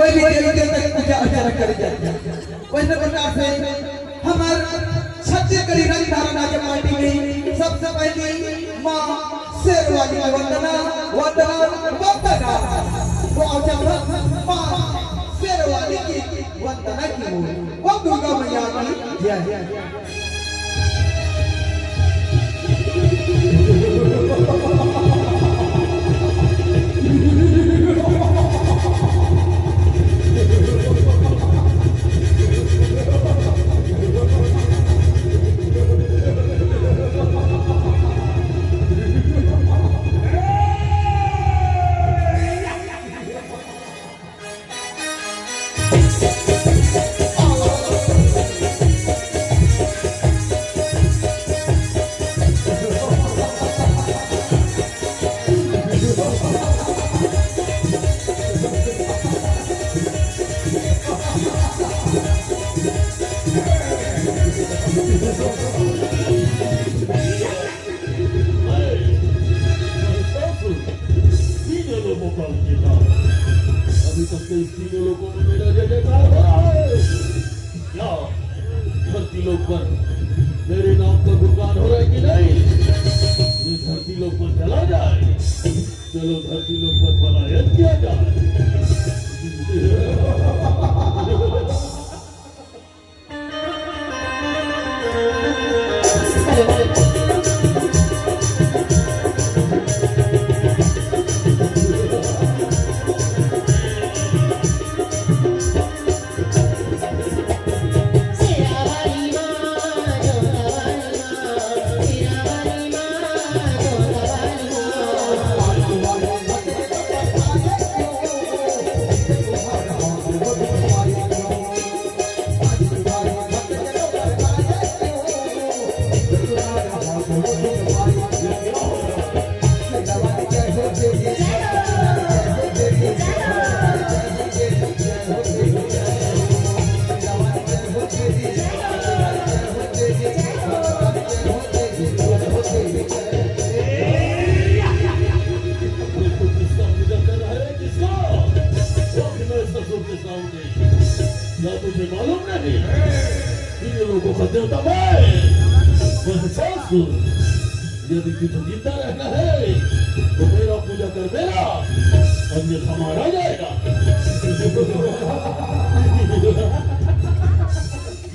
कोई भी देवी देवता की पूजा अर्चना करी जाती है। वैसे प्रकार से हमारे छत्तीसगढ़ी रंग धारणा के पार्टी में सबसे पहले माँ शेरवाली की वंदना वो अचानक माँ शेरवाली की वंदना की वो दुर्गा मैया की जय। अभी तक के तीनों लोगों में मेरा जय जयकार हो रहा है। क्या धरती लोक पर मेरे नाम का गुणगान हो रहा है कि नहीं? ये धरती लोक पर चला जाए, चलो धरती लोक पर पलायन किया जाए। तुझे मालूम नहीं इन लोगों का देवता मैं यदि तुझे जिंदा रहना है तो मेरा पूजा कर मेरा अन्यथा मारा जाएगा।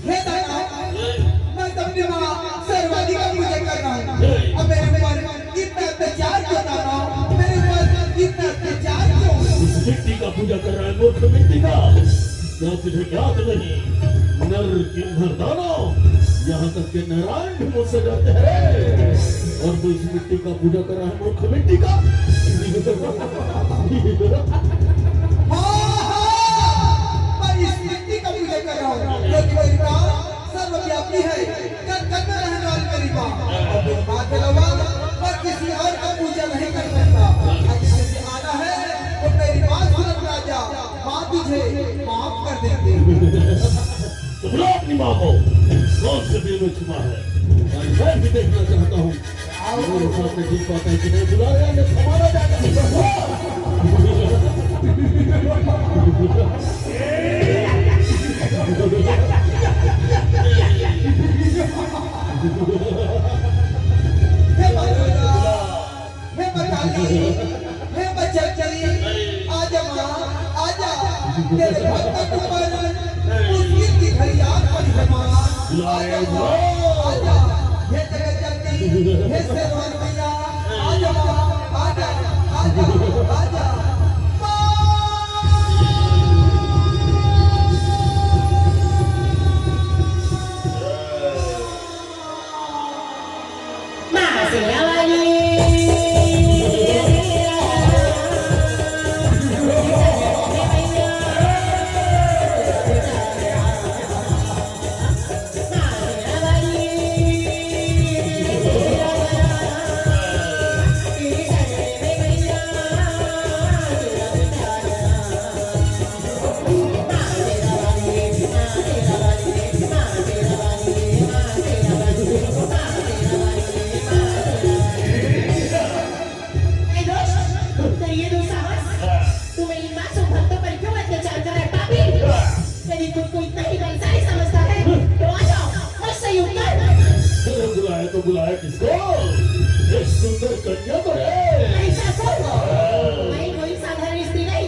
मैं अपनी माँ शेरवाली का पूजा कर रहा हूँ। अब मेरे ऊपर इतना अत्याचार क्यों कर रहा हूँ? मेरे ऊपर इतना अत्याचार क्यों? इस मिट्टी का पूजा कर रहा है, मूर्ख मिट्टी का। क्या तुझे याद नहीं नर किन्नर दानव यहाँ तक के नारायण भी मुझसे डरते हैं और तू इस मिट्टी का पूजा कर रहा है, मूर्ख मिट्टी का। मैं इस मिट्टी का पूजा कर रहा हूँ क्योंकि मेरी माँ सर्वव्यापी है, जगत में रहने वाली मेरी माँ। और मेरी माँ के अलावा मैं किसी और का पूजा नहीं कर सकता। अगर किसी आना है तो मेरी माँ सूरज राजा माँ तुझे माफ कर देंगे। तो बुला अपनी माँ को, कौन से दिल में छुपा है और मैं भी देखना चाहता हूँ मेरे साथ में जीत पाता है कि नहीं। बुला रहे हैं हमारा जाएगा। हे बच्चा चली आजा माँ आजा, तेरे भक्त के ऊपर मुश्किल की घड़ियाल पड़ी है माँ। आजा आजा हे जगत जननी हे शेरवाली मैया, आजा माँ आजा आजा आजा। बुलाया किसको? एक सुंदर कन्या को है। ऐसा सुन, मैं कोई साधारण स्त्री नहीं,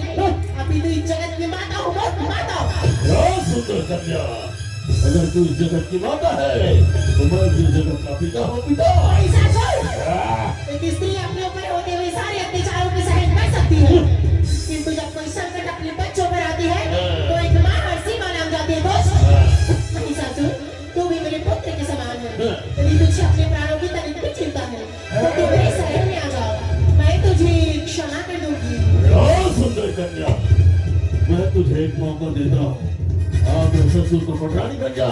अभी तो इस जगत की माता हूँ, माता। क्या सुंदर कन्या, अगर तू इस जगत की माता है तो मैं भी इस जगत का पिता हूँ, पिता। ऐसा सुन, एक स्त्री अपने ऊपर होते हुए सारे अत्याचारों की सहन कर सकती है, किंतु जब कोई संकट अपने बच्चों पर आती है तो एक माँ हर सीमा नाम जाती है। दोस्त, महिषासुर, तू भी मेरे पुत्र के समान है, यदि तुझे अपने प्राणों की तनिक भी चिंता है तो तू मेरे शहर में आ जाओ, मैं तुझे क्षमा कर दूंगी। क्या सुंदर कन्या, मैं तुझे एक मौका देता हूँ, आप मेरे ससुर को पटरानी बन जा,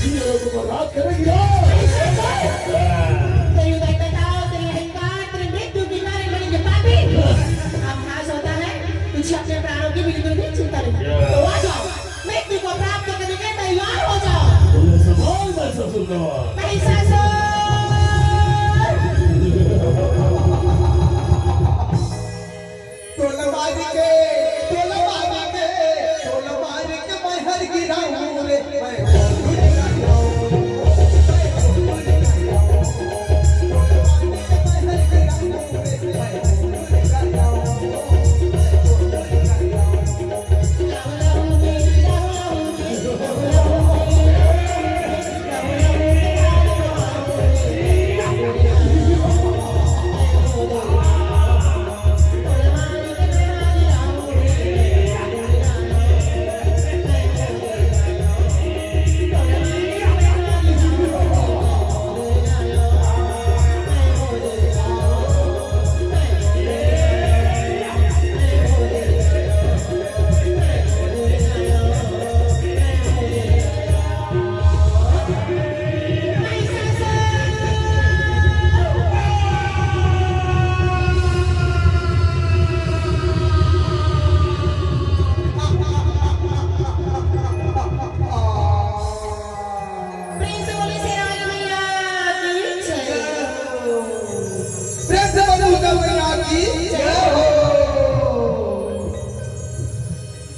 तीन लोगों को रात करेगी ना। तेरी उदारता, तेरी अहंकार, तेरी मृत्यु की मारे बनेंगे पापी। अब नाश होता है, तुझे अपने प्राणों की बिल्कुल भी चिंता नहीं, तो आ जाओ, मृत्यु को प्राप्त करने के तैयार हो जाओ। बोले सवाल मैं ससुर का। महिषासुर, टोला मार के मैं हर गिराऊं रे, मैं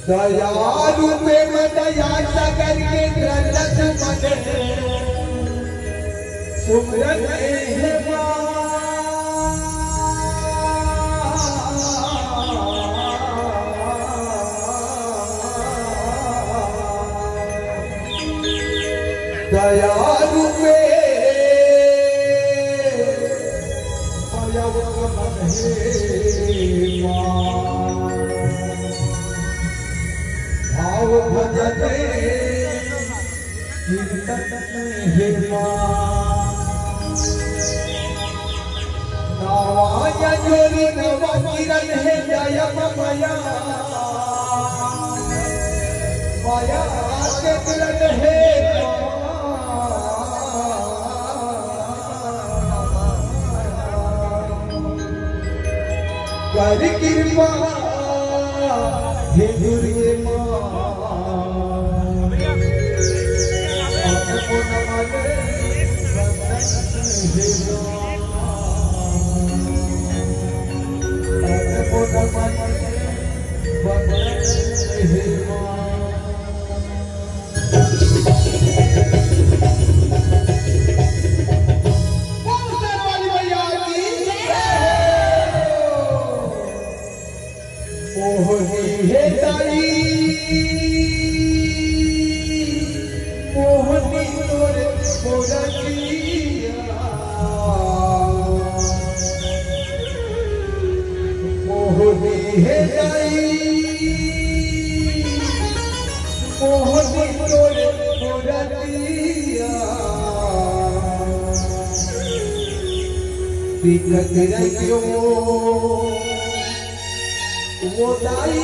दयालु प्रेम दया सागर के ग्रंथ मने सुमरन है दयालु पे भाव भजते कीर्तन है नावाय जोरी नवा किरण है जय मया माया के किरण है कर कृपा हे दुर्गे माँ वो दाई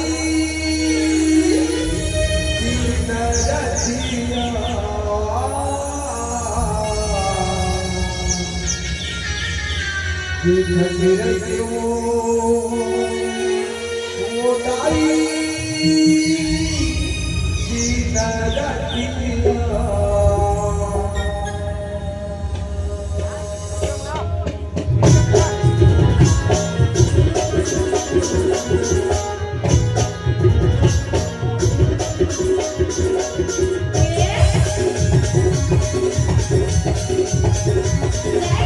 Yeah.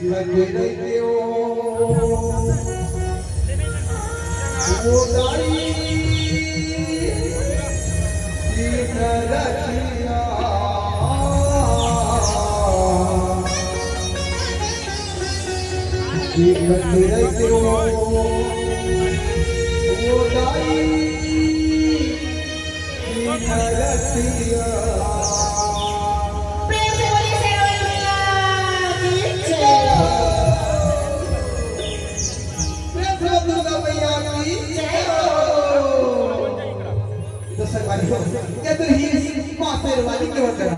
दिखते रहते हो वो दाई दिन रतिया दिखते रहते हो वो दाई दिन रतिया प्रेम से बोलिए शेरवाली मैया की जय। दुर्गा मैया की जय हो। तो सरवाली हो क्या तो ही मां शेरवाली के होता है।